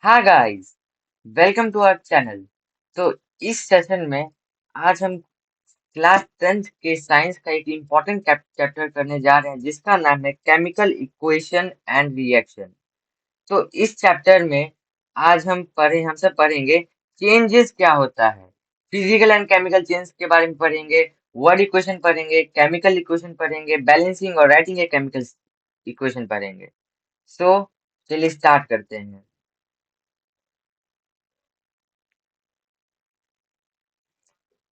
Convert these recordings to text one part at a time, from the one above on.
Hi guys, welcome to our channel. तो इस session में आज हम क्लास 10th के साइंस का एक इम्पोर्टेंट चैप्टर करने जा रहे हैं जिसका नाम है केमिकल इक्वेशन एंड रिएक्शन। तो इस चैप्टर में आज हम सब पढ़ेंगे चेंजेस क्या होता है, फिजिकल एंड केमिकल चेंज के बारे में पढ़ेंगे, वर्ड इक्वेशन पढ़ेंगे, केमिकल इक्वेशन पढ़ेंगे, बैलेंसिंग और राइटिंग ए केमिकल इक्वेशन पढ़ेंगे। सो चलिए स्टार्ट करते हैं।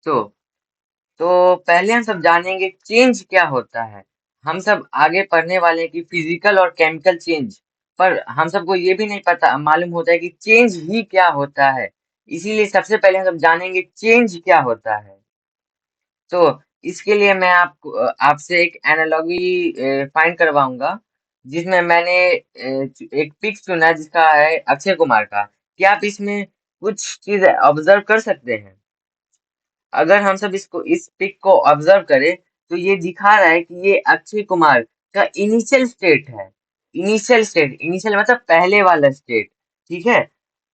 तो पहले हम सब जानेंगे चेंज क्या होता है। हम सब आगे पढ़ने वाले हैं कि फिजिकल और केमिकल चेंज, पर हम सबको ये भी नहीं पता मालूम होता है कि चेंज ही क्या होता है। इसीलिए सबसे पहले हम सब जानेंगे चेंज क्या होता है। तो इसके लिए मैं आपको आपसे एक एनालॉजी फाइंड करवाऊंगा, जिसमें मैंने एक पिक चुना जिसका है अक्षय कुमार का। क्या आप इसमें कुछ चीज ऑब्जर्व कर सकते हैं? अगर हम सब इस पिक को ऑब्जर्व करें तो ये दिखा रहा है कि ये अक्षय कुमार का इनिशियल स्टेट है। इनिशियल मतलब पहले वाला स्टेट। ठीक है।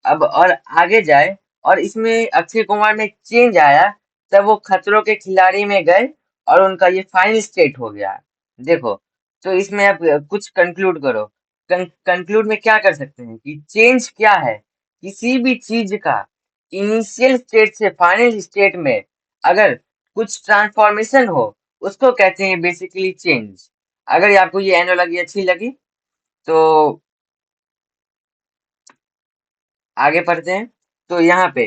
अब और आगे जाए और इसमें अक्षय कुमार में चेंज आया, तब वो खतरों के खिलाड़ी में गए और उनका ये फाइनल स्टेट हो गया। देखो, तो इसमें अब कुछ कंक्लूड करो। कंक्लूड में क्या कर सकते हैं कि चेंज क्या है? किसी भी चीज का इनिशियल स्टेट से फाइनल स्टेट में अगर कुछ ट्रांसफॉर्मेशन हो, उसको कहते हैं बेसिकली चेंज। अगर ये आपको ये एनालॉजी अच्छी लगी तो आगे पढ़ते हैं। तो यहाँ पे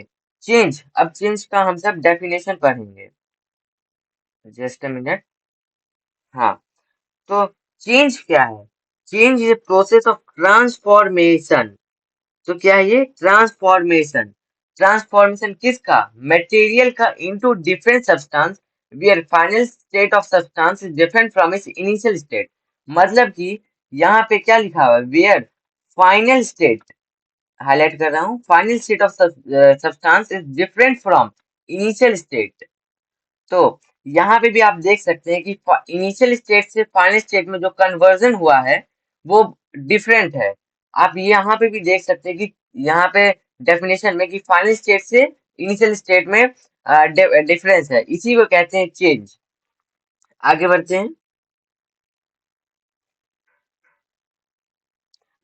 अब चेंज का हम सब डेफिनेशन पढ़ेंगे। Just a minute. हाँ, तो चेंज क्या है? Change is process of transformation. तो क्या है ये? ट्रांसफॉर्मेशन। ट्रांसफॉर्मेशन किसका? मटेरियल का into different substance where final state of substance is different from its initial state. मतलब कि यहाँ पे क्या लिखा हुआ है? वेयर फाइनल स्टेट, हाईलाइट कर रहा हूँ, final state of substance is different from initial state. तो यहाँ पे भी आप देख सकते हैं कि इनिशियल स्टेट से फाइनल स्टेट में जो कन्वर्जन हुआ है वो डिफरेंट है। आप यहाँ पे भी देख सकते हैं कि यहाँ पे डेफिनेशन में कि फाइनल स्टेट से इनिशियल स्टेट में डिफरेंस है, इसी को कहते हैं चेंज। आगे बढ़ते हैं।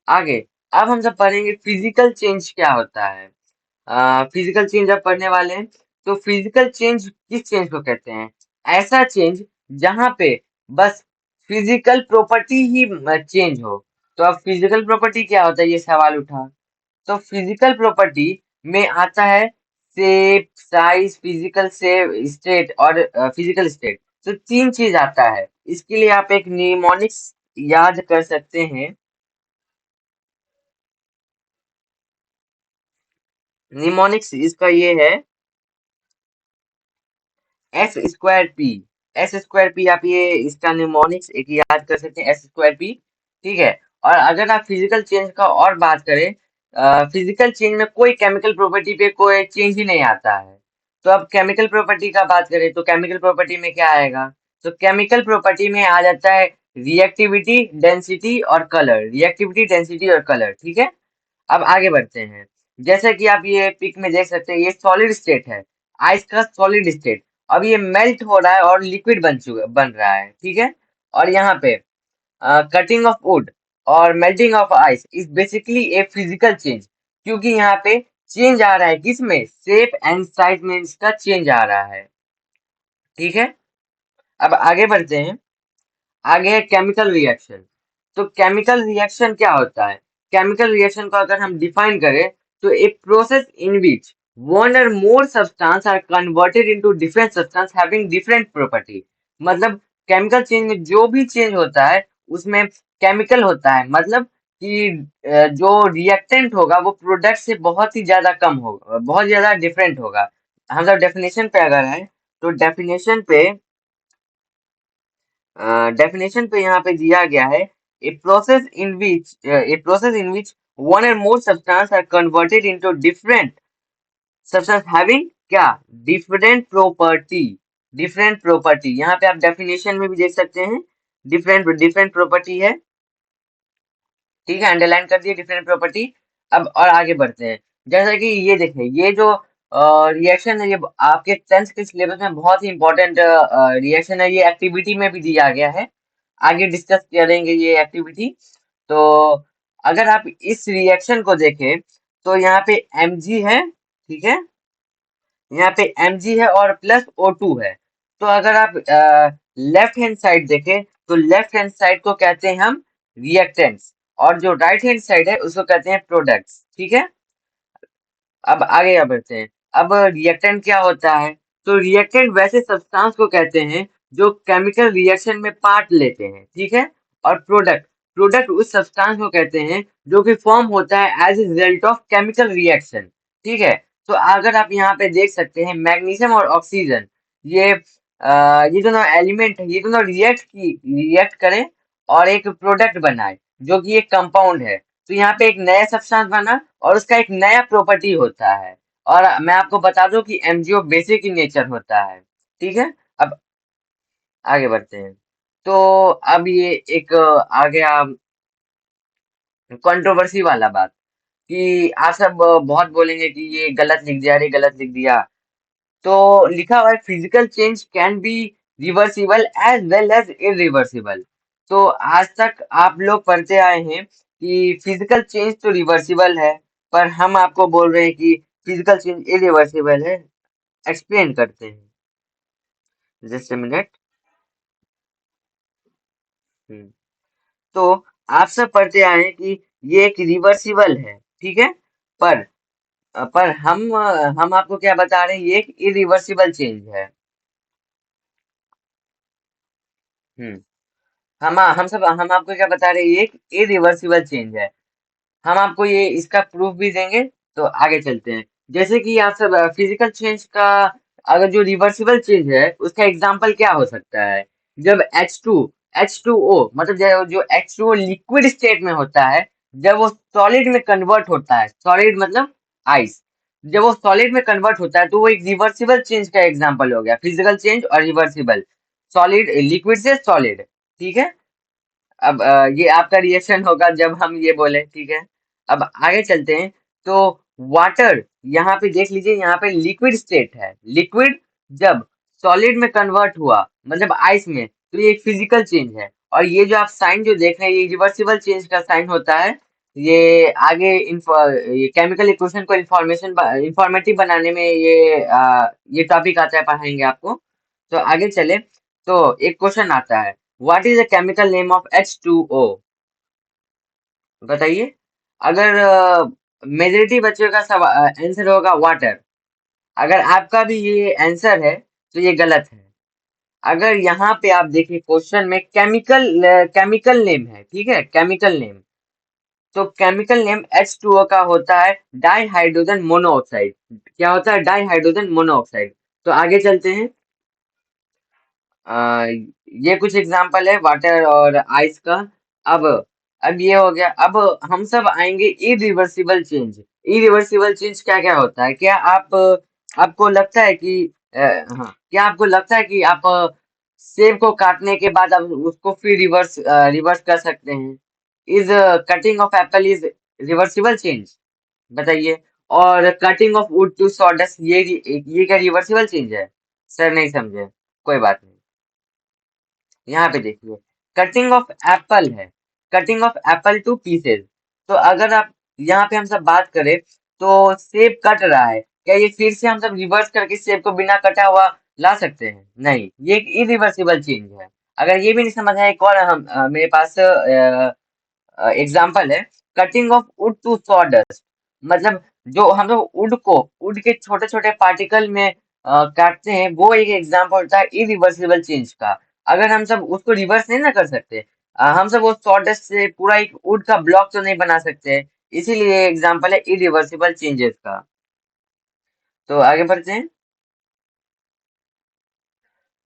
आगे अब हम सब पढ़ेंगे फिजिकल चेंज क्या होता है। फिजिकल चेंज अब पढ़ने वाले हैं। तो फिजिकल चेंज किस चेंज को कहते हैं? ऐसा चेंज जहां पे बस फिजिकल प्रॉपर्टी ही चेंज हो। तो अब फिजिकल प्रॉपर्टी क्या होता है, ये सवाल उठा। तो फिजिकल प्रॉपर्टी में आता है shape, size, physical shape, state और फिजिकल स्टेट। तो तीन चीज आता है। इसके लिए आप एक निमोनिक्स याद कर सकते हैं। निमोनिक्स इसका ये है S²P। S²P आप ये इसका निमोनिक्स एक याद कर सकते हैं, S²P। ठीक है। और अगर आप फिजिकल चेंज का और बात करें, फिजिकल चेंज में कोई केमिकल प्रॉपर्टी पे कोई चेंज ही नहीं आता है। तो अब केमिकल प्रॉपर्टी का बात करें तो केमिकल प्रॉपर्टी में क्या आएगा? तो केमिकल प्रॉपर्टी में आ जाता है रिएक्टिविटी, डेंसिटी और कलर। रिएक्टिविटी, डेंसिटी और कलर। ठीक है। अब आगे बढ़ते हैं। जैसा कि आप ये पिक में देख सकते हैं, ये सॉलिड स्टेट है, आइस का सॉलिड स्टेट। अब ये मेल्ट हो रहा है और लिक्विड बन रहा है। ठीक है। और यहाँ पे कटिंग ऑफ वुड और melting of ice is basically a physical change, क्योंकि यहाँ पे चेंज आ रहा है किसमें? शेप एंड साइज में इसका चेंज आ रहा है। ठीक है। अब आगे बढ़ते हैं। आगे है केमिकल रिएक्शन। तो केमिकल रिएक्शन क्या होता है? केमिकल रिएक्शन को अगर हम डिफाइन करें तो एक process in which one or more substance are converted into different substance having different property। मतलब केमिकल चेंज में जो भी चेंज होता है उसमें केमिकल होता है, मतलब कि जो रिएक्टेंट होगा वो प्रोडक्ट से बहुत ही ज्यादा कम होगा, बहुत ज्यादा डिफरेंट होगा। हम लोग डेफिनेशन पे अगर है तो डेफिनेशन पे यहाँ पे दिया गया है a process in which one or more substance are converted into different substance having क्या? Different property. यहाँ पे आप डेफिनेशन में भी देख सकते हैं, डिफरेंट डिफरेंट प्रॉपर्टी है। ठीक है, अंडरलाइन कर दिए डिफरेंट प्रॉपर्टी। अब और आगे बढ़ते हैं। जैसा कि ये देखें, ये जो रिएक्शन है, ये आपके 10th के सिलेबस में बहुत ही इंपॉर्टेंट रिएक्शन है। ये एक्टिविटी में भी दिया गया है, आगे डिस्कस करेंगे ये एक्टिविटी। तो अगर आप इस रिएक्शन को देखें तो यहाँ पे Mg है, ठीक है, यहाँ पे Mg है और प्लस O2 है। तो अगर आप लेफ्ट हैंड साइड देखें तो लेफ्ट हैंड साइड को कहते हैं हम रिएक्टेंट्स, और जो राइट हैंड साइड है उसको कहते हैं प्रोडक्ट्स, ठीक है। अब आगे क्या बढ़ते हैं। अब रिएक्टेंट क्या होता है? तो रिएक्टेंट वैसे सब्सटेंस को कहते हैं जो केमिकल रिएक्शन में पार्ट लेते हैं, ठीक है। और प्रोडक्ट, प्रोडक्ट उस सब्सटेंस को कहते हैं जो कि फॉर्म होता है as a result of chemical reaction, ठीक है। तो अगर आप यहाँ पे देख सकते हैं मैग्नीशियम और ऑक्सीजन, ये ये दोनों एलिमेंट है, ये दोनों रिएक्ट करें और एक प्रोडक्ट बनाए जो कि एक कंपाउंड है। तो यहाँ पे एक नया सब्सटेंस बना और उसका एक नया प्रॉपर्टी होता है। और मैं आपको बता दूं कि एमजीओ बेसिक इन नेचर होता है, ठीक है। अब आगे बढ़ते हैं। तो अब ये एक आ गया कंट्रोवर्सी वाला बात, कि आप सब बहुत बोलेंगे कि ये गलत लिख दिया, अरे गलत लिख दिया। तो लिखा हुआ है physical change can be reversible as well as irreversible. तो आज तक आप लोग पढ़ते आए हैं कि फिजिकल चेंज तो रिवर्सिबल है, पर हम आपको बोल रहे हैं कि फिजिकल चेंज इरिवर्सिबल है। एक्सप्लेन करते हैं, जस्ट अ मिनट। तो आप सब पढ़ते आए हैं कि ये एक रिवर्सिबल है, ठीक है। पर हम आपको क्या बता रहे हैं, ये एक इरिवर्सिबल चेंज है। हम्म हम आपको क्या बता रहे हैं, ये एक इरिवर्सिबल चेंज है। हम आपको ये इसका प्रूफ भी देंगे। तो आगे चलते हैं। जैसे कि आप सब फिजिकल चेंज का, अगर जो रिवर्सिबल चेंज है उसका एग्जांपल क्या हो सकता है? जब H2O मतलब जो H2O लिक्विड स्टेट में होता है, जब वो सॉलिड में कन्वर्ट होता है, सॉलिड मतलब आइस, जब वो सॉलिड में कन्वर्ट होता है तो वो एक रिवर्सिबल चेंज का एग्जांपल हो गया। फिजिकल चेंज और रिवर्सिबल, सॉलिड लिक्विड से सॉलिड, ठीक है। अब ये आपका रिएक्शन होगा जब हम ये बोले, ठीक है। अब आगे चलते हैं। तो वाटर, यहाँ पे देख लीजिए, यहाँ पे लिक्विड स्टेट है, लिक्विड जब सॉलिड में कन्वर्ट हुआ मतलब आइस में, तो ये एक फिजिकल चेंज है। और ये जो आप साइन जो देख रहे हैं, ये रिवर्सिबल चेंज का साइन होता है। ये आगे ये केमिकल इक्वेशन को इंफॉर्मेटिव बनाने में ये टॉपिक आता है, पढ़ाएंगे आपको। तो आगे चले। तो एक क्वेश्चन आता है, what is the chemical name of H2O? बताइए। अगर मेजोरिटी बच्चों का सब आंसर होगा वाटर। अगर आपका भी ये आंसर है तो ये गलत है। अगर यहाँ पे आप देखिए क्वेश्चन में केमिकल नेम है, ठीक है, केमिकल नेम। तो केमिकल नेम H2O का होता है डाई हाइड्रोजन मोनोऑक्साइड। क्या होता है? Di hydrogen monoxide. तो आगे चलते हैं। आ, ये कुछ एग्जांपल है वाटर और आइस का। अब अब ये हो गया। अब हम सब आएंगे इरिवर्सिबल चेंज। इरिवर्सिबल चेंज क्या क्या होता है? क्या आपको लगता है कि हाँ, क्या आपको लगता है कि आप सेब को काटने के बाद आप उसको फिर रिवर्स कर सकते हैं? Is cutting of apple is reversible change? बताइए। और cutting of wood to sawdust, ये क्या रिवर्सिबल चेंज है? सर नहीं समझे, कोई बात नहीं। यहाँ पे देखिए, कटिंग ऑफ एप्पल है, cutting of Apple to pieces. तो अगर आप यहाँ पे हम सब बात करें तो सेब कट रहा है, क्या ये फिर से हम सब रिवर्स करके सेब को बिना कटा हुआ ला सकते हैं? नहीं, ये एक इरिवर्सिबल चेंज है। अगर ये भी नहीं समझ आए, एक और मेरे पास एग्जाम्पल है, cutting of wood to sawdust. मतलब जो हम लोग वुड के छोटे छोटे पार्टिकल में काटते हैं, वो एक एग्जाम्पल होता है इरिवर्सिबल चेंज का। अगर हम सब उसको रिवर्स नहीं ना कर सकते, हम सब वो सॉडस्ट से पूरा एक वुड का ब्लॉक तो नहीं बना सकते, इसीलिए एग्जाम्पल है इरिवर्सिबल चेंजेस का। तो आगे बढ़ते हैं।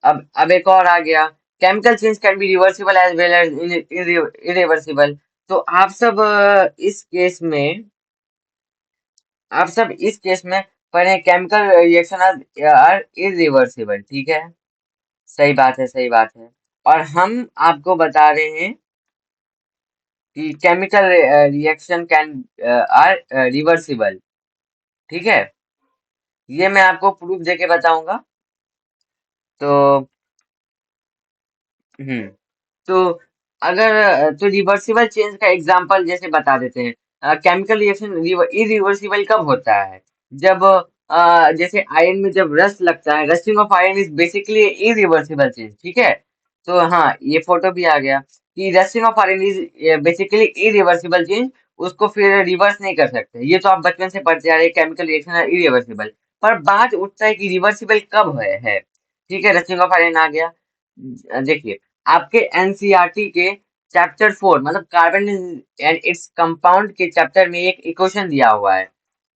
अब एक और आ गया, chemical change can be reversible as well as irreversible. तो आप सब इस केस में पढ़े केमिकल रिएक्शन आर इरिवर्सिबल, ठीक है। सही बात है, सही बात है। और हम आपको बता रहे हैं कि chemical reaction can are reversible. ठीक है, ये मैं आपको प्रूफ देके बताऊंगा। तो हम्म तो तो रिवर्सिबल चेंज का एग्जांपल जैसे बता देते हैं। केमिकल रिएक्शन इरिवर्सिबल कब होता है? जब जैसे आयरन में जब रस्ट लगता है, rusting of iron is basically irreversible change. ठीक है, तो हाँ, ये फोटो भी आ गया कि rusting of iron is basically irreversible change. उसको फिर रिवर्स नहीं कर सकते। ये तो आप बचपन से पढ़ते आ रहे, केमिकल रिएक्शन है इरिवर्सिबल। पर बात उठता है कि रिवर्सिबल कब है। ठीक है, रस्टिंग ऑफ आयरन आ गया। देखिए, आपके एनसीईआरटी के चैप्टर 4 मतलब कार्बन एंड इट्स कंपाउंड के चैप्टर में एक इक्वेशन दिया हुआ है।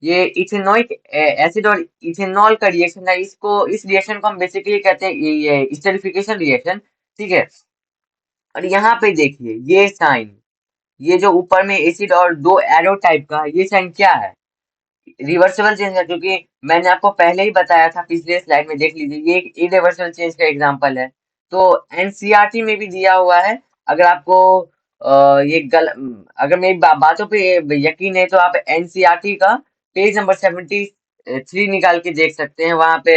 ये इथेनोइक एसिड और इथेनॉल का रिएक्शन है। इसको इस रिएक्शन को हम बेसिकली कहते हैं ये स्टेरिफिकेशन रिएक्शन। ठीक है, और यहाँ पे देखिए ये साइन, ये जो ऊपर में एसिड और दो एरो टाइप का ये साइन क्या है? रिवर्सिबल चेंज है, क्योंकि मैंने आपको पहले ही बताया था पिछले स्लाइड में, देख लीजिए ये एक इरिवर्सिबल चेंज का एग्जांपल है। तो एनसीईआरटी में भी दिया हुआ है। अगर आपको अगर मेरी बातों पे यकीन है तो आप एनसीईआरटी का पेज नंबर 73 निकाल के देख सकते हैं। वहां पे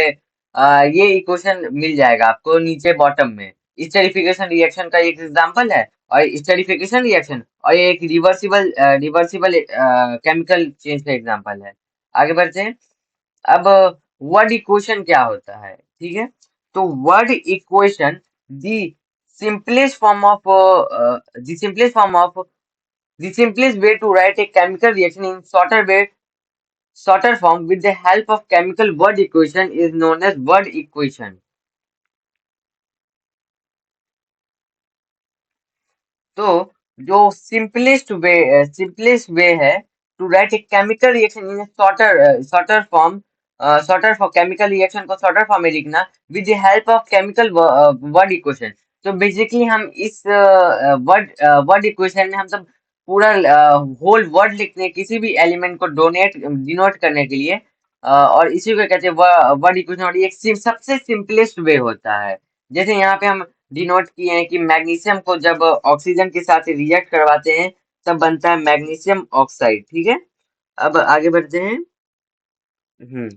ये इक्वेशन मिल जाएगा आपको नीचे बॉटम में। स्टेरिफिकेशन रिएक्शन का एक एग्जांपल है, और स्टेरिफिकेशन रिएक्शन, और ये एक रिवर्सिबल केमिकल चेंज का एग्जांपल है। आगे बढ़ते हैं। अब वर्ड इक्वेशन क्या होता है? ठीक है, तो word equation the simplest form of the simplest form of the simplest way to write a chemical reaction in shorter form with the help of chemical word equation is known as word equation. तो जो simplest way है to write a chemical reaction in shorter for chemical reaction को shorter form में लिखना with the help of chemical word equation. तो basically हम इस word equation में हम सब पूरा होल वर्ड लिखते हैं किसी भी एलिमेंट को डोनेट डिनोट करने के लिए। और इसी को कहते हैं वर्ड इक्वेशन, और ये सबसे सिंपलेस्ट वे होता है। जैसे यहाँ पे हम डिनोट किए हैं कि मैग्नीशियम को जब ऑक्सीजन के साथ रिएक्ट करवाते हैं तब बनता है मैग्नीशियम ऑक्साइड। ठीक है, अब आगे बढ़ते हैं। हम्म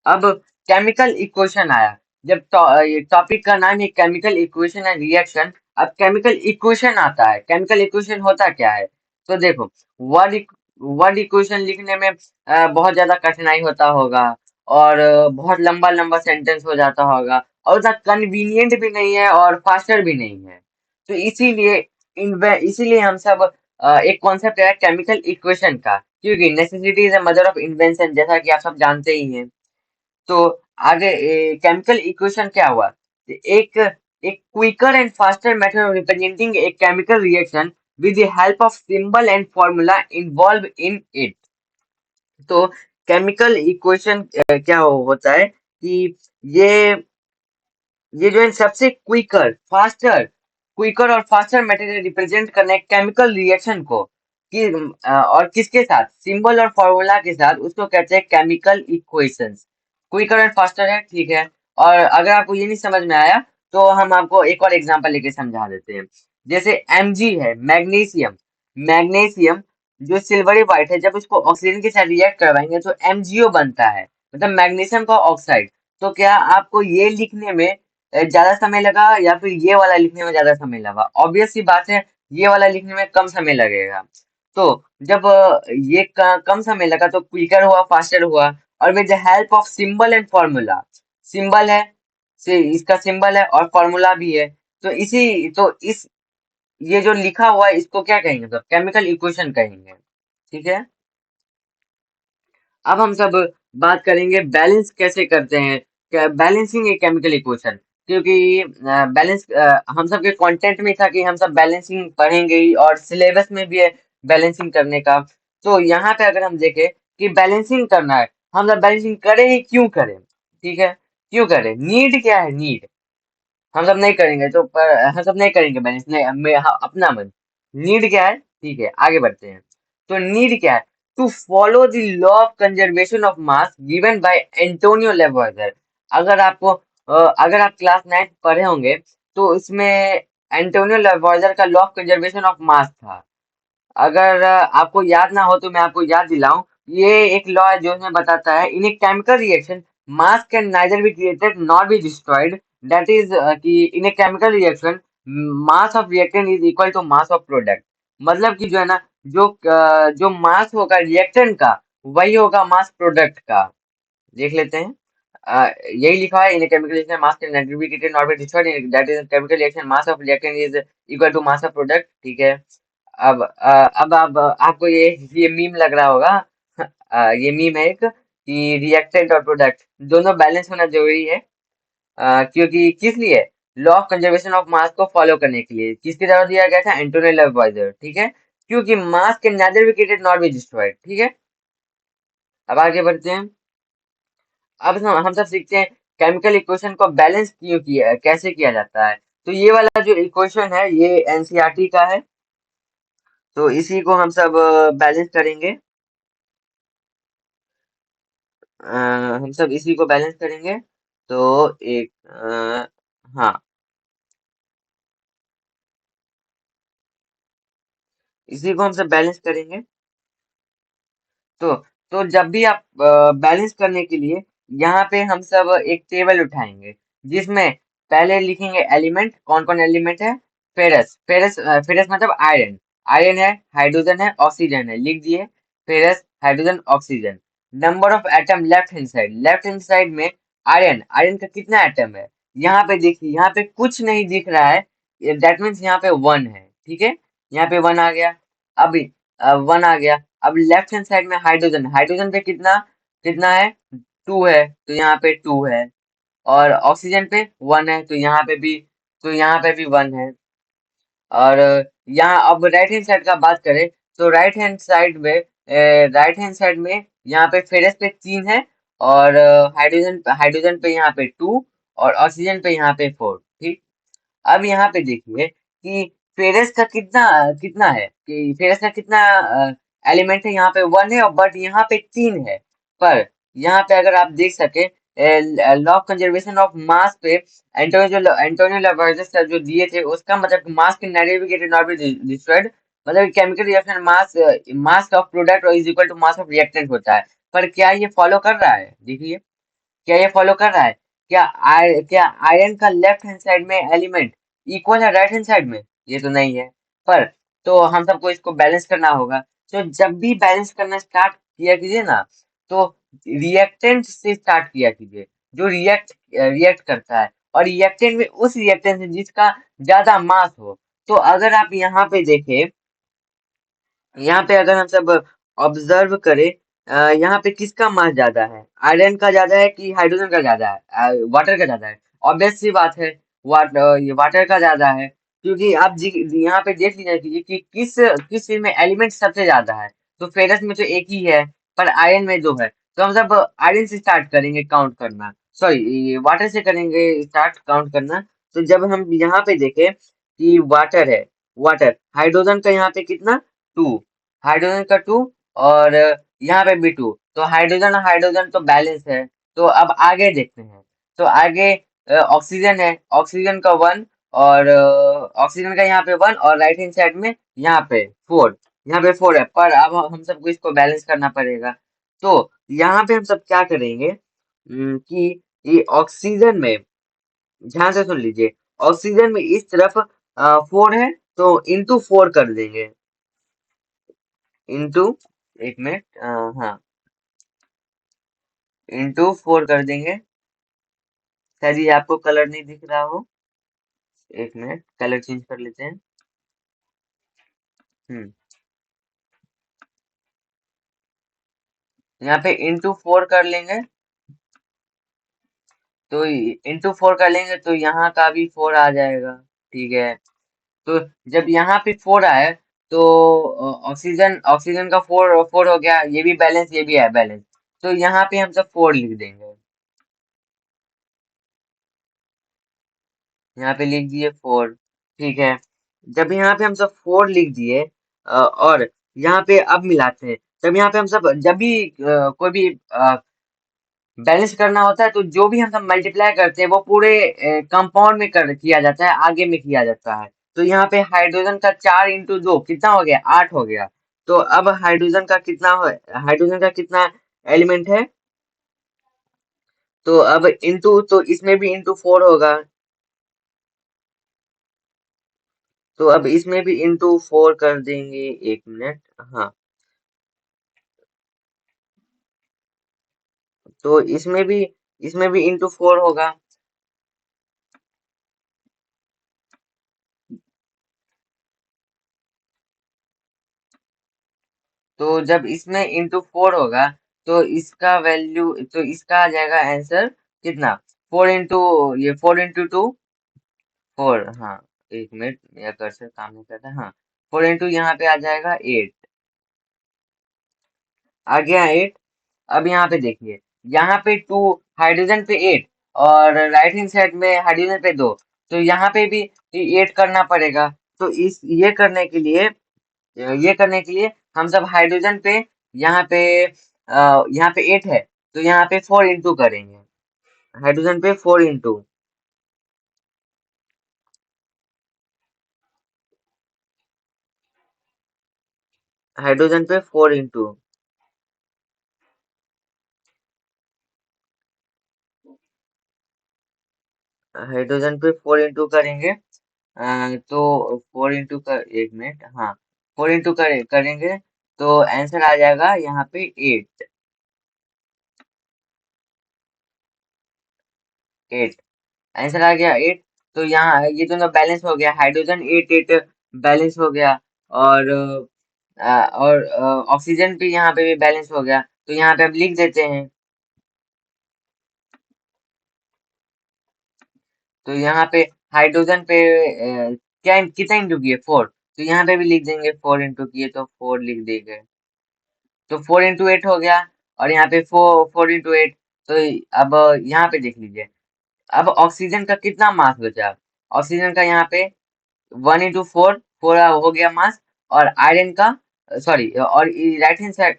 अब केमिकल इक्वेशन आया। जब ये टॉपिक का नाम है केमिकल इक्वेशन एंड रिएक्शन। अब केमिकल इक्वेशन आता है। केमिकल इक्वेशन होता क्या है? तो देखो, वर्ड वर्ड इक्वेशन लिखने में बहुत ज्यादा कठिनाई होता होगा, और बहुत लंबा लंबा सेंटेंस हो जाता होगा, और उतना कन्वीनियंट भी नहीं है और फास्टर भी नहीं है। तो इसीलिए हम सब एक कॉन्सेप्ट है केमिकल इक्वेशन का, क्योंकि necessity is the mother of invention, जैसा कि आप सब जानते ही हैं। तो आगे केमिकल इक्वेशन क्या हुआ? एक एक quicker and faster method of representing a chemical reaction with the help of symbol and formula involve in it. तो केमिकल इक्वेशन क्या होता है कि ये ये जो है सबसे क्विकर और फास्टर मेथड रिप्रेजेंट करने केमिकल रिएक्शन को और किसके साथ? सिंबल और फॉर्मूला के साथ, उसको कहते हैं chemical equations. Quicker and faster है, ठीक है। और अगर आपको ये नहीं समझ में आया तो हम आपको एक और एग्जांपल लेके समझा देते हैं। जैसे Mg है, मैग्नीशियम। मैग्नीशियम जो सिल्वरी व्हाइट है, जब इसको ऑक्सीजन के साथ रिएक्ट करवाएंगे तो MgO बनता है, मतलब मैग्नीशियम का ऑक्साइड। तो क्या आपको ये लिखने में ज्यादा समय लगा या फिर ये वाला लिखने में ज्यादा समय लगा? ऑब्वियस सी बात है, ये वाला लिखने में कम समय लगेगा। तो जब ये कम समय लगा तो क्विकर हुआ, फास्टर हुआ। और with the help of symbol and formula, symbol है से इसका सिंबल है और फॉर्मूला भी है, तो इस ये जो लिखा हुआ है इसको क्या कहेंगे? तो केमिकल इक्वेशन कहेंगे। ठीक है, अब हम सब बात करेंगे बैलेंस कैसे करते हैं, बैलेंसिंग ए केमिकल इक्वेशन। क्योंकि बैलेंस हम सब के कंटेंट में था कि हम सब बैलेंसिंग पढ़ेंगे ही, और सिलेबस में भी है बैलेंसिंग करने का। तो यहाँ पे अगर हम देखें कि बैलेंसिंग करना है, हम सब बैलेंसिंग करें ही क्यों करें? ठीक है, क्यों करें? नीड क्या है? नीड हम सब नहीं करेंगे तो हम सब नहीं करेंगे बैलेंस, नहीं हाँ, अपना मन। नीड क्या है? ठीक है, आगे बढ़ते हैं। तो नीड क्या है? To follow the law of conservation of mass given by Antonio Lavoisier. अगर आप क्लास 9 पढ़े होंगे तो इसमें एंटोनियो लावॉयजर का लॉ ऑफ कंजर्वेशन ऑफ मास था। अगर आपको याद ना हो तो मैं आपको याद दिलाऊं। ये एक लॉ है जो हमें बताता है in a chemical reaction mass can neither be created nor be destroyed. That is कि in a chemical reaction mass of reactant is equal to mass of product. मतलब कि जो है ना, जो मास होगा रिएक्टेंट का वही होगा मास प्रोडक्ट का। देख लेते हैं। यही लिखा है in chemical reaction mass can never be created nor be destroyed, that is chemical reaction mass of reactant is equal to mass of product. ठीक है। अब आपको ये मीम लग रहा होगा। ये मीम है एक कि रिएक्टेंट और प्रोडक्ट दोनों बैलेंस होना जरूरी है। क्योंकि किस लिए? लॉ ऑफ कंजर्वेशन ऑफ मास को फॉलो करने के लिए। किसके द्वारा दिया गया था? एंटोनियो लावॉयजर। ठीक है। क्योंकि मास can nether B created nor be destroyed. ठीक है। अब आगे बढ़ते हैं। अब हम सब सीखते हैं केमिकल इक्वेशन को बैलेंस क्यों किया, कैसे किया जाता है। तो ये वाला जो इक्वेशन है ये एनसीईआरटी का है। तो इसी को हम सब बैलेंस करेंगे। हम सब इसी को बैलेंस करेंगे। तो एक हाँ, इसी को हम सब बैलेंस करेंगे। तो जब भी आप बैलेंस करने के लिए यहाँ पे हम सब एक टेबल उठाएंगे जिसमें पहले लिखेंगे एलिमेंट, कौन कौन एलिमेंट है। फेरस, फेरस मतलब आयरन। आयरन है, हाइड्रोजन है, ऑक्सीजन है, लिख दिए। Ferrous, hydrogen, oxygen. Number of atom left hand side, left hand side में आयरन, आयरन का कितना एटम है। यहाँ पे देखिए, यहाँ पे कुछ नहीं दिख रहा है। दैट मीन्स यहाँ पे वन है। ठीक है। यहाँ पे वन आ गया। अभी वन आ गया। अब लेफ्ट हैंड साइड में हाइड्रोजन, हाइड्रोजन पे कितना कितना है? टू है, तो यहाँ पे टू है। और ऑक्सीजन पे वन है, तो यहाँ पे भी वन है। और यहाँ अब राइट हैंड साइड का बात करें तो राइट हैंड साइड में यहाँ पे फेरस पे तीन है। और हाइड्रोजन हाइड्रोजन पे यहाँ पे टू। और ऑक्सीजन पे यहाँ पे फोर। ठीक। अब यहाँ पे देखिए कि फेरस का कितना कितना है, कि फेरस का कितना एलिमेंट है। यहाँ पे वन है और बट यहाँ पे तीन है। पर यहाँ पे अगर आप देख सके law of conservation of mass पे एंटोनियो लावार्जिस सर जो दिए थे उसका मतलब mass can never be not be destroyed. मतलब chemical reaction mass mass of product is equal to mass of reactant होता है। पर क्या ये फॉलो कर रहा है? देखिए, क्या ये फॉलो कर रहा है? क्या आयरन का लेफ्ट हैंड साइड में एलिमेंट इक्वल है राइट हैंड साइड में? ये तो नहीं है। पर तो हम सबको इसको बैलेंस करना होगा। तो जब भी बैलेंस करना स्टार्ट किया कीजिए ना, तो रिएक्टेंट से स्टार्ट किया कीजिए, जो रिएक्ट करता है। और रिएक्टेंट में उस रिएक्टेंट से जिसका ज्यादा मास हो। तो अगर आप यहाँ पे देखें, यहाँ पे अगर हम सब ऑब्जर्व करें, यहाँ पे किसका मास ज्यादा है? आयरन का ज्यादा है कि हाइड्रोजन का ज्यादा है, वाटर का ज्यादा है? ऑब्वियस सी बात है, ये वाटर का ज्यादा है। क्योंकि आप यहाँ पे देख लीजिए कि किस किस चीज में एलिमेंट सबसे ज्यादा है। तो फेरस में तो एक ही है, पर आयरन में दो है। तो हम सब आयरन से स्टार्ट करेंगे काउंट करना, सॉरी वाटर से करेंगे स्टार्ट काउंट करना। तो जब हम यहाँ पे देखें कि वाटर है, वाटर हाइड्रोजन का यहाँ पे कितना? टू। हाइड्रोजन का टू। और यहाँ पे भी टू। तो हाइड्रोजन हाइड्रोजन तो बैलेंस है। तो अब आगे देखते हैं। तो आगे ऑक्सीजन है, ऑक्सीजन का वन। और ऑक्सीजन का यहाँ पे वन और राइट हैंड साइड में यहाँ पे फोर। यहाँ पे फोर है, पर अब हम सबको इसको बैलेंस करना पड़ेगा। तो यहाँ पे हम सब क्या करेंगे कि ये ऑक्सीजन में, ध्यान से सुन लीजिए, ऑक्सीजन में इस तरफ फोर है तो इंटू फोर कर देंगे। इंटू, एक मिनट, हाँ, इंटू फोर कर देंगे। शायद ये आपको कलर नहीं दिख रहा हो। एक मिनट, कलर चेंज कर लेते हैं। हम्म। यहाँ पे इंटू फोर कर लेंगे। तो इंटू फोर कर लेंगे तो यहाँ का भी फोर आ जाएगा। ठीक है। तो जब यहाँ पे फोर आए तो ऑक्सीजन ऑक्सीजन का फोर फोर हो गया, ये भी बैलेंस ये भी है बैलेंस। तो यहाँ पे हम सब फोर लिख देंगे। यहाँ पे लिख दिए फोर। ठीक है। जब यहाँ पे हम सब फोर लिख दिए और यहाँ पे अब मिलाते हैं। तब यहाँ पे हम सब जब भी कोई भी बैलेंस करना होता है तो जो भी हम सब मल्टीप्लाई करते हैं वो पूरे कंपाउंड में कर किया जाता है, आगे में किया जाता है। तो यहाँ पे हाइड्रोजन का 4 × 2 कितना हो गया, 8 हो गया। तो अब हाइड्रोजन का कितना एलिमेंट है, तो अब इंटू, तो इसमें भी ×4 होगा, तो अब इसमें भी ×4 कर देंगे, 1 मिनट। हाँ, तो इसमें भी ×4 होगा। तो जब इसमें ×4 होगा, तो इसका वैल्यू, तो इसका आ जाएगा आंसर कितना, 4 × 2, 4 × 2 हाँ, 1 मिनट, मेरा कर्सर काम नहीं करता। हाँ, 4 × यहाँ पे आ जाएगा 8, आ गया 8। अब यहाँ पे देखिए, यहाँ पे 2, हाइड्रोजन पे 8, और राइट हैंड साइड में हाइड्रोजन पे 2, तो यहाँ पे भी 8 करना पड़ेगा। तो ये करने के लिए हम सब हाइड्रोजन पे, यहाँ पे यहाँ पे 8 है, तो यहाँ पे 4 × करेंगे, हाइड्रोजन पे 4 × हाइड्रोजन पे 4 × हाइड्रोजन पे 4 × करेंगे, तो 4 × का 1 मिनट, हाँ, 4 × करेंगे, तो आंसर आ जाएगा यहाँ पे 8, 8 आंसर आ गया 8। तो यहाँ ये दोनों बैलेंस हो गया, हाइड्रोजन 8 8 बैलेंस हो गया, और ऑक्सीजन भी यहाँ पे भी बैलेंस हो गया, तो यहाँ पे हम लिख देते हैं। तो यहाँ पे हाइड्रोजन पे क्या कितना इंटू किए, 4, तो यहाँ पे भी लिख देंगे 4 × किए, तो 4 लिख देंगे, तो 4 × 8 हो गया, और यहाँ पे 4 4 × 8। तो अब यहाँ पे देख लीजिए, अब ऑक्सीजन का कितना मास बचा, ऑक्सीजन का यहाँ पे 1 × 4, 4 हो गया मास, और आयरन का, सॉरी, और right hand side,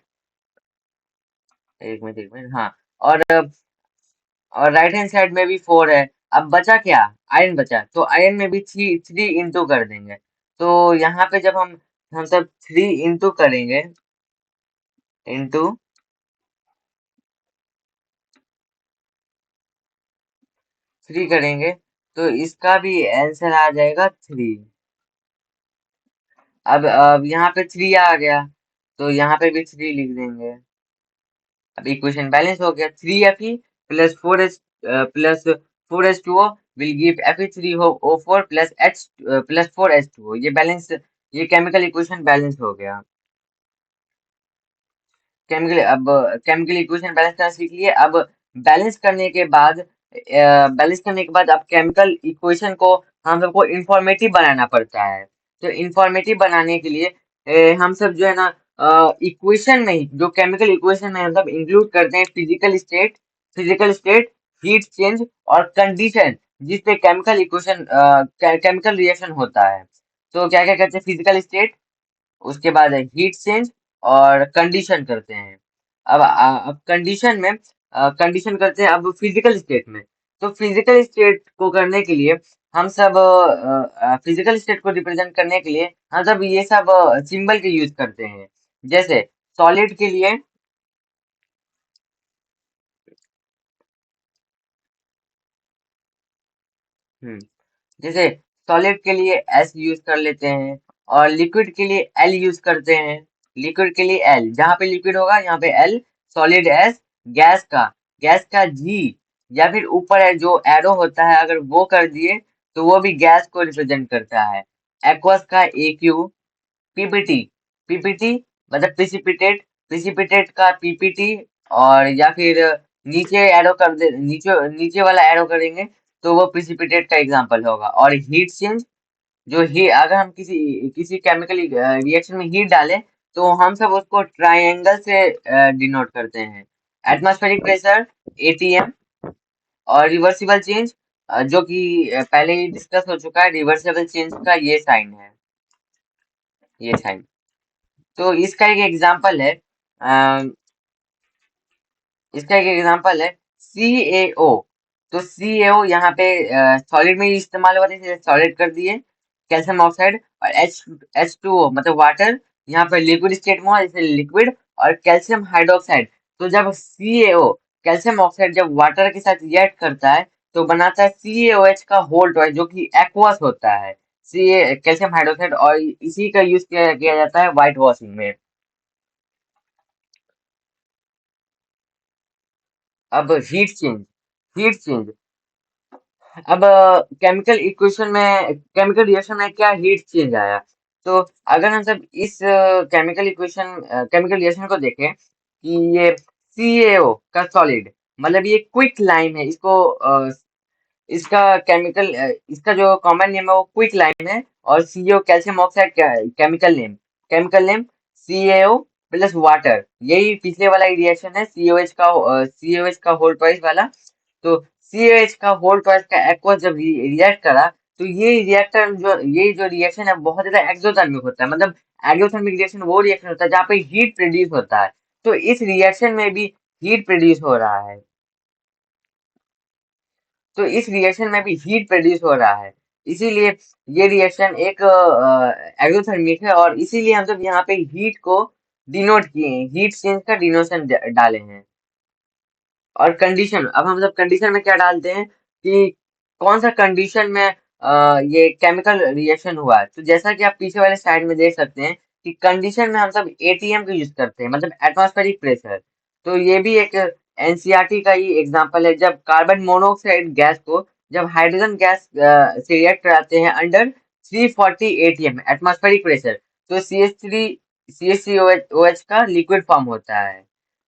1 minute 1 minute, हाँ, और और राइट हैंड साइड में भी 4 है। अब बचा क्या, आयरन बचा, तो आयरन में भी 3 × कर देंगे। तो यहाँ पे जब हम सब 3 × करेंगे, इंटू 3 करेंगे, तो इसका भी आंसर आ जाएगा 3। अब यहाँ पे 3 आ गया, तो यहाँ पे भी 3 लिख देंगे। अब इक्वेशन बैलेंस हो गया, 3Fe plus 4H2O will give Fe3O4 plus H plus 4H2O, ये केमिकल इक्वेशन बैलेंस हो गया। केमिकल इक्वेशन बैलेंस करना सीख लिए। अब बैलेंस करने के बाद अब केमिकल इक्वेशन को हम सबको इंफॉर्मेटिव बनाना पड़ता है। तो इंफॉर्मेटिव बनाने के लिए हम सब जो है ना, इक्वेशन में ही, जो केमिकल इक्वेशन में हम सब इंक्लूड करते हैं फिजिकल स्टेट, हीट चेंज और कंडीशन, जिससे केमिकल रिएक्शन होता है। तो क्या क्या कहते हैं, फिजिकल स्टेट, उसके बाद हीट चेंज और कंडीशन करते हैं। अब कंडीशन करते हैं अब फिजिकल स्टेट में। तो फिजिकल स्टेट को करने के लिए हम सब फिजिकल स्टेट को रिप्रेजेंट करने के लिए हम सब ये सब सिंबल के यूज करते हैं। जैसे सॉलिड के लिए, हम्म, जैसे सॉलिड के लिए एस यूज कर लेते हैं, और लिक्विड के लिए एल यूज करते हैं। लिक्विड के लिए एल, जहाँ पे लिक्विड होगा यहाँ पे एल, सॉलिड एस, गैस का जी, या फिर ऊपर है जो एरो होता है, अगर वो कर दिए तो वो भी गैस को रिप्रेजेंट करता है। एक्वस का ए क्यू, पीपीटी, पीपीटी मतलब प्रिसिपिटेट का पीपीटी, और या फिर नीचे एरो कर दे, नीचे नीचे वाला एरो करेंगे तो वो प्रिसिपिटेट का एग्जांपल होगा। और हीट चेंज, अगर हम किसी किसी केमिकल रिएक्शन में हीट डालें, तो हम सब उसको ट्रायंगल से डिनोट करते हैं। एटमॉस्फेरिक प्रेशर, एटीएम, और रिवर्सिबल चेंज, जो कि पहले ही डिस्कस हो चुका है, रिवर्सिबल चेंज का ये साइन है, ये साइन। तो इसका एक एग्जांपल है सी ए ओ। तो सी ए ओ यहाँ पे सॉलिड में ही इस्तेमाल होता है, सॉलिड कर दिए। कैल्शियम ऑक्साइड, और H2O मतलब वाटर, यहाँ पे लिक्विड स्टेट में हो जैसे लिक्विड, और कैल्शियम हाइड्रोक्साइड। तो जब CaO कैल्शियम ऑक्साइड जब वाटर के साथ रिएक्ट करता है तो बनाता है CaOH का होल ट्वाइस जो कि एक्वस होता है, सी कैल्शियम हाइड्रोक्साइड, और इसी का यूज किया जाता है व्हाइट वॉशिंग में। अब हीट चेंज अब केमिकल इक्वेशन में केमिकल रिएक्शन में क्या हीट चेंज आया। तो अगर हम सब इस केमिकल रिएक्शन को देखें कि ये CaO का सॉलिड, मतलब ये क्विक लाइम है, इसका इसका जो कॉमन नेम है वो क्विक लाइम है, और CaO calcium oxide chemical name CaO plus water, यही पिछले वाला रिएक्शन है CaOH का होल ट्वाइस वाला। तो CaOH का होल ट्वाइस का एक्वस जब रिएक्ट करा, तो ये जो रिएक्शन है बहुत ज्यादा एक्सोथर्मिक होता है, मतलब एक्सोथर्मिक रिएक्शन वो रिएक्शन होता है जहाँ पे हीट प्रोड्यूस होता है। तो इस रिएक्शन में भी हीट प्रोड्यूस हो रहा है, तो इस रिएक्शन में भी हीट प्रोड्यूस हो रहा है, इसीलिए ये रिएक्शन एक एक्सोथर्मिक है, और इसीलिए हम सब यहाँ पे हीट को डिनोट किए हैं, हीट चेंज का डिनोशन डाले हैं। और कंडीशन, अब हम सब कंडीशन में क्या डालते हैं कि कौन सा कंडीशन में ये केमिकल रिएक्शन हुआ है। तो जैसा कि आप पीछे वाले साइड में देख सकते हैं कि कंडीशन में हम सब ATM का यूज करते हैं, मतलब एटमॉस्फेरिक प्रेशर। तो ये भी एक NCERT का ही एग्जांपल है, जब कार्बन मोनोऑक्साइड गैस को जब हाइड्रोजन गैस से रिएक्ट कराते हैं अंडर 340 ATM एटमॉस्फेरिक प्रेशर, तो CH3CH3OH का लिक्विड फॉर्म होता है।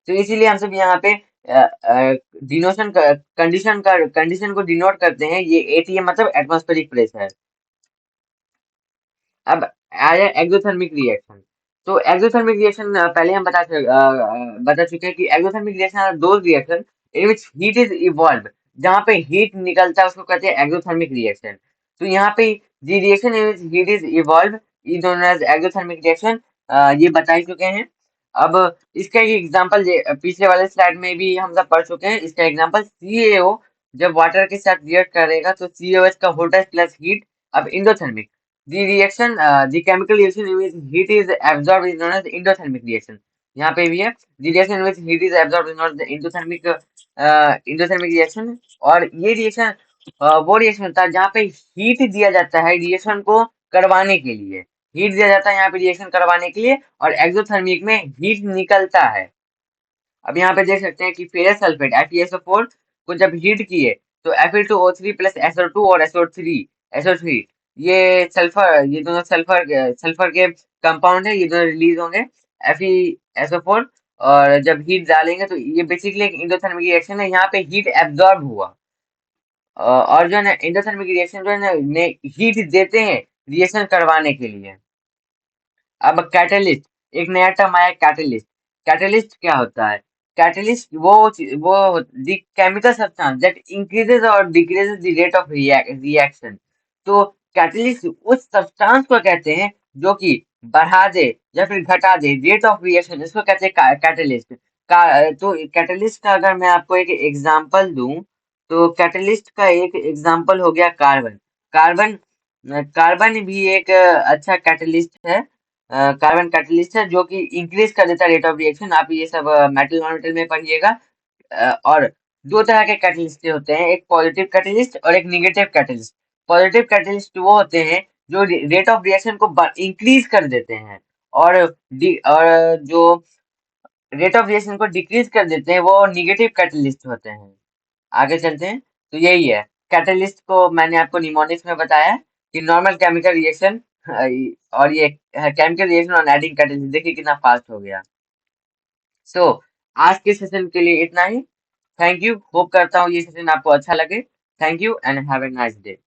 तो इसीलिए हम सब यहाँ पे डिनोशन कंडीशन को डिनोट करते हैं, ये ATM मतलब एटमॉस्फेरिक प्रेशर। अब आया एक्सोथर्मिक रिएक्शन। तो एक्सोथर्मिक रिएक्शन पहले हम बता चुके हैं कि exothermic reaction are those reaction in which heat is evolve, जहाँ पे हीट निकलता है उसको कहते हैं एक्सोथर्मिक रिएक्शन। तो यहाँ पे the reaction in which heat is evolve is known as exothermic reaction, ये बता ही चुके हैं। अब इसका एक एग्जांपल पिछले वाले स्लाइड में भी हम सब पढ़ चुके हैं, इसका एग्जांपल CaO जब वाटर के साथ रिएक्ट करेगा तो CaOH का वोल्टेज प्लस हीट। अब endothermic, the chemical reaction in which heat is absorbed is known as endothermic reaction। यहाँ पे भी है, the reaction in which heat is absorbed is known as the endothermic reaction। और ये reaction वो reaction होता है जहाँ पे हीट दिया जाता है रिएक्शन को करवाने के लिए, हीट दिया जाता है यहाँ पे रिएक्शन करवाने के लिए, और एक्सोथर्मिक में हीट निकलता है। अब यहाँ पे देख सकते हैं कि फेरस सल्फेट FeSO4 को जब हीट किए तो Fe2O3 प्लस SO2 और SO3 ये ये दोनों सल्फर के कंपाउंड है, ये दोनों रिलीज होंगे FeSO4, और जब हीट डालेंगे तो ये बेसिकली एक इंडोथर्मिक रिएक्शन है, यहाँ पे हीट एब्जॉर्ब हुआ। और जो है ना इंडोथर्मिक रिएक्शन जो है ना हीट देते हैं रिएक्शन करवाने के लिए। अब कैटलिस्ट, एक नया टर्म आया कैटलिस्ट। कैटलिस्ट क्या होता है? कैटलिस्ट वो the chemical substance that increases और decreases the rate of reaction. तो कैटलिस्ट उस सब्सटेंस को कहते हैं जो कि बढ़ा दे या फिर घटा दे रेट ऑफ रिएक्शन, इसको कहते हैं कैटलिस्ट का। तो कैटलिस्ट का अगर मैं आपको एक एग्जांपल दूं, तो कैटलिस्ट का एक एग्जांपल हो गया कार्बन। कार्बन कार्बन भी एक अच्छा कैटलिस्ट है, कार्बन कैटलिस्ट है जो कि इंक्रीज कर देता है रेट ऑफ रिएक्शन। आप ये सब मेटल नॉन में पढ़िएगा। और दो तरह के कैटलिस्ट होते हैं, एक पॉजिटिव कैटलिस्ट और एक निगेटिव कैटलिस्ट। पॉजिटिव कैटलिस्ट वो होते हैं जो रेट ऑफ रिएक्शन को इंक्रीज कर देते हैं, और जो रेट ऑफ रिएक्शन को डिक्रीज कर देते हैं वो निगेटिव कैटलिस्ट होते हैं। आगे चलते हैं। तो यही है, कैटलिस्ट को मैंने आपको निमोनिक्स में बताया कि नॉर्मल केमिकल रिएक्शन, और ये केमिकल रिएक्शन और एडिंग कैटलिस्ट, देखिए कितना फास्ट हो गया। सो आज के सेशन के लिए इतना ही। थैंक यू, होप करता हूँ ये सेशन आपको अच्छा लगे। Thank you and have a nice day.